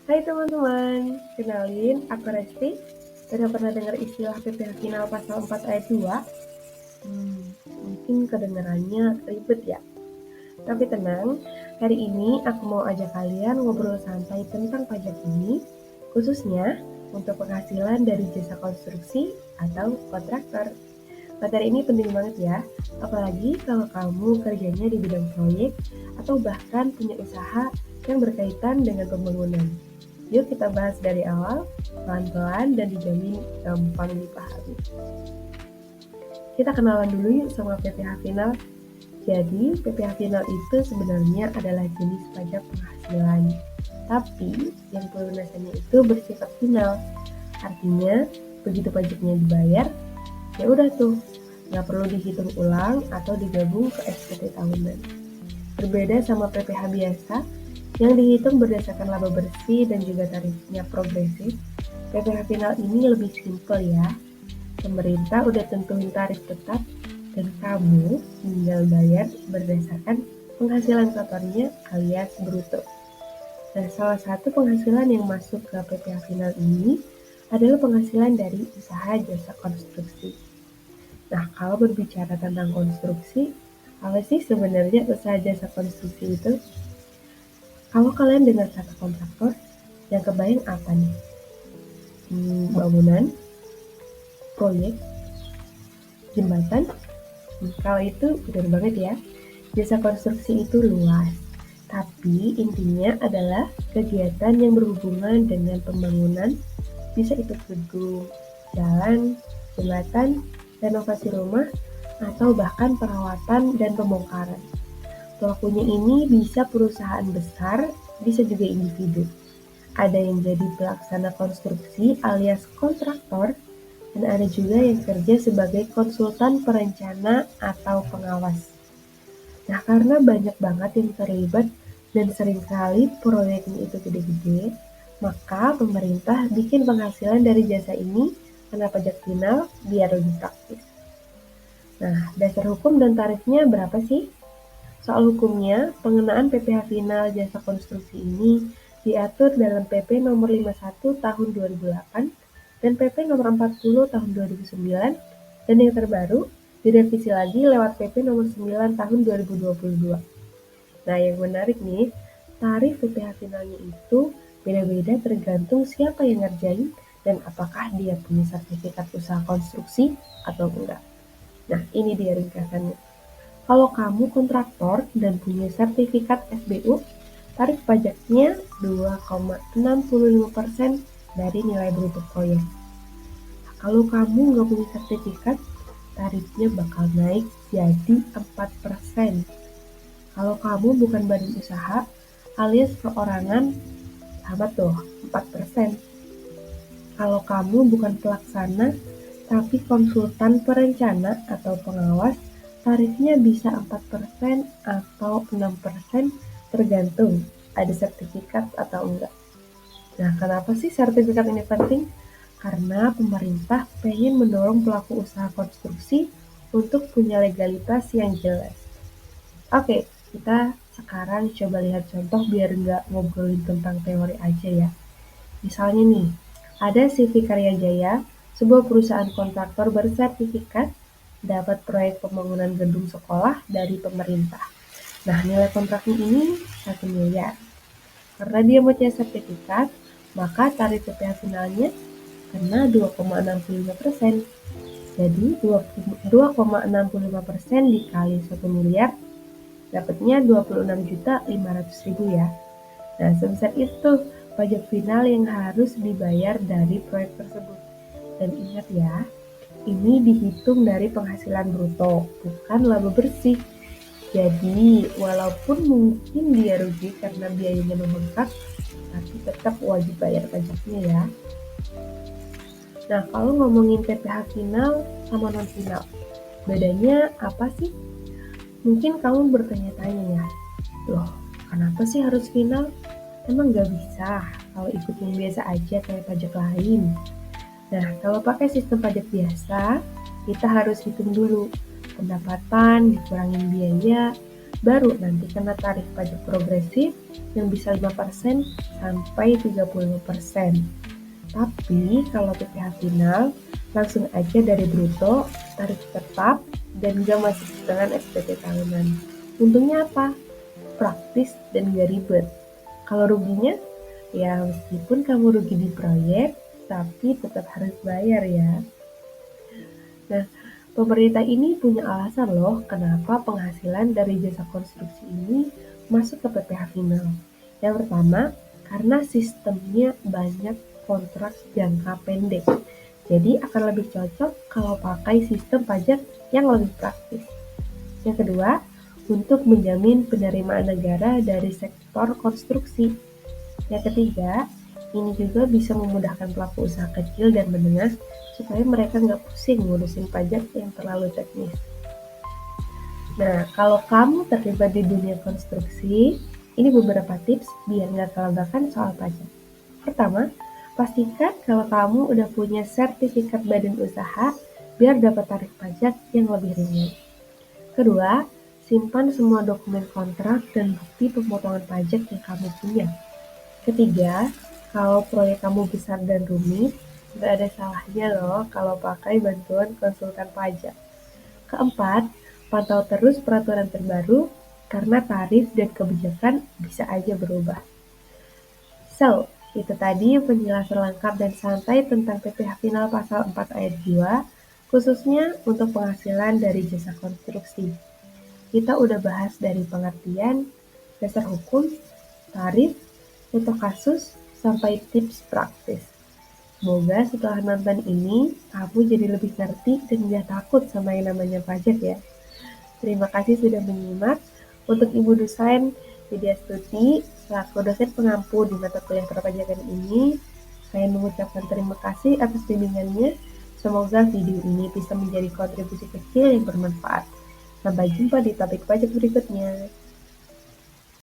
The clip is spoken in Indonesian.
Hai teman-teman, kenalin aku Resti. Udah pernah dengar istilah PPh Final Pasal 4 Ayat 2? Mungkin kedengarannya ribet ya. Tapi tenang, hari ini aku mau ajak kalian ngobrol santai tentang pajak ini, khususnya untuk penghasilan dari jasa konstruksi atau kontraktor. Materi ini penting banget ya, apalagi kalau kamu kerjanya di bidang proyek atau bahkan punya usaha yang berkaitan dengan pembangunan. Yuk kita bahas dari awal, pelan-pelan dan dijamin gampang dipahami. Kita kenalan dulu yuk sama PPh Final. Jadi, PPh Final itu sebenarnya adalah jenis pajak penghasilan. Tapi, yang pelunasannya itu bersifat final. Artinya, begitu pajaknya dibayar, ya udah tuh, nggak perlu dihitung ulang atau digabung ke SPT tahunan. Berbeda sama PPh biasa, yang dihitung berdasarkan laba bersih dan juga tarifnya progresif, PPh Final ini lebih simpel ya. Pemerintah udah tentuin tarif tetap dan kamu tinggal bayar berdasarkan penghasilan kotornya alias bruto. Nah, salah satu penghasilan yang masuk ke PPh Final ini adalah penghasilan dari usaha jasa konstruksi. Nah, kalau berbicara tentang konstruksi, apa sih sebenarnya usaha jasa konstruksi itu? Kalau kalian dengar kata kontraktor, yang kebayang apa nih? Bangunan, proyek, jembatan. Kalau itu benar banget ya. Jasa konstruksi itu luas, tapi intinya adalah kegiatan yang berhubungan dengan pembangunan, bisa itu gedung, jalan, jembatan, renovasi rumah, atau bahkan perawatan dan pembongkaran. Pelakunya ini bisa perusahaan besar, bisa juga individu. Ada yang jadi pelaksana konstruksi alias kontraktor, dan ada juga yang kerja sebagai konsultan perencana atau pengawas. Nah, karena banyak banget yang terlibat dan seringkali proyeknya itu gede-gede, maka pemerintah bikin penghasilan dari jasa ini kena pajak final biar lebih praktis. Nah, dasar hukum dan tarifnya berapa sih? Soal hukumnya, pengenaan PPh Final jasa konstruksi ini diatur dalam PP nomor 51 tahun 2008 dan PP nomor 40 tahun 2009 dan yang terbaru direvisi lagi lewat PP nomor 9 tahun 2022. Nah, yang menarik nih, tarif PPh Finalnya itu beda-beda tergantung siapa yang ngerjain dan apakah dia punya sertifikat usaha konstruksi atau enggak. Nah, ini dia ringkasannya. Kalau kamu kontraktor dan punya sertifikat SBU, tarif pajaknya 2,65% dari nilai bruto proyek. Nah, kalau kamu nggak punya sertifikat, tarifnya bakal naik jadi 4%. Kalau kamu bukan badan usaha alias perorangan, sama tuh 4%. Kalau kamu bukan pelaksana tapi konsultan perencana atau pengawas, tarifnya bisa 4% atau 6% tergantung ada sertifikat atau enggak. Nah, kenapa sih sertifikat ini penting? Karena pemerintah pengen mendorong pelaku usaha konstruksi untuk punya legalitas yang jelas. Oke, kita sekarang coba lihat contoh biar nggak ngobrolin tentang teori aja ya. Misalnya nih, ada CV Karya Jaya, sebuah perusahaan kontraktor bersertifikat dapat proyek pembangunan gedung sekolah dari pemerintah. Nah, nilai kontraknya ini 1 miliar. Karena dia punya sertifikat, maka tarif PPh finalnya kena 2,65%. Jadi 2,65% dikali 1 miliar, dapatnya 26.500.000 ya. Nah, sebesar itu pajak final yang harus dibayar dari proyek tersebut. Dan ingat ya, ini dihitung dari penghasilan bruto, bukan laba bersih. Jadi, walaupun mungkin dia rugi karena biayanya membengkak, tapi tetap wajib bayar pajaknya ya. Nah, kalau ngomongin PPh final sama non-final, bedanya apa sih? Mungkin kamu bertanya-tanya ya, loh, kenapa sih harus final? Emang nggak bisa kalau ikut yang biasa aja kayak pajak lain? Nah, kalau pakai sistem pajak biasa, kita harus hitung dulu pendapatan, dikurangin biaya, Baru nanti kena tarif pajak progresif yang bisa 5% sampai 30%. Tapi kalau PPh final, langsung aja dari bruto, tarif tetap, dan gak masuk dengan SPT tahunan. Untungnya apa? Praktis dan gak ribet. Kalau ruginya, ya meskipun kamu rugi di proyek, tapi tetap harus bayar ya. Nah, pemerintah ini punya alasan loh kenapa penghasilan dari jasa konstruksi ini masuk ke PPh final. Yang pertama, karena sistemnya banyak kontrak jangka pendek. Jadi akan lebih cocok kalau pakai sistem pajak yang lebih praktis. Yang kedua, untuk menjamin penerimaan negara dari sektor konstruksi. Yang ketiga, ini juga bisa memudahkan pelaku usaha kecil dan menengah supaya mereka nggak pusing ngurusin pajak yang terlalu teknis. Nah, kalau kamu terlibat di dunia konstruksi, ini beberapa tips biar nggak kelabatan soal pajak. Pertama, pastikan kalau kamu udah punya sertifikat badan usaha biar dapat tarif pajak yang lebih ringan. Kedua, simpan semua dokumen kontrak dan bukti pemotongan pajak yang kamu punya. Ketiga, kalau proyek kamu besar dan rumit, nggak ada salahnya loh kalau pakai bantuan konsultan pajak. Keempat, pantau terus peraturan terbaru karena tarif dan kebijakan bisa aja berubah. So, itu tadi penjelasan lengkap dan santai tentang PPh Final Pasal 4 Ayat 2, khususnya untuk penghasilan dari jasa konstruksi. Kita udah bahas dari pengertian, dasar hukum, tarif, contoh kasus, sampai tips praktis. Semoga setelah nonton ini, kamu jadi lebih ngerti dan gak takut sama yang namanya pajak ya. Terima kasih sudah menyimak. Untuk Ibu dosen Widya Stuti, selaku dosen pengampu di mata kuliah perpajakan ini, saya mengucapkan terima kasih atas bimbingannya. Semoga video ini bisa menjadi kontribusi kecil yang bermanfaat. Sampai jumpa di topik pajak berikutnya.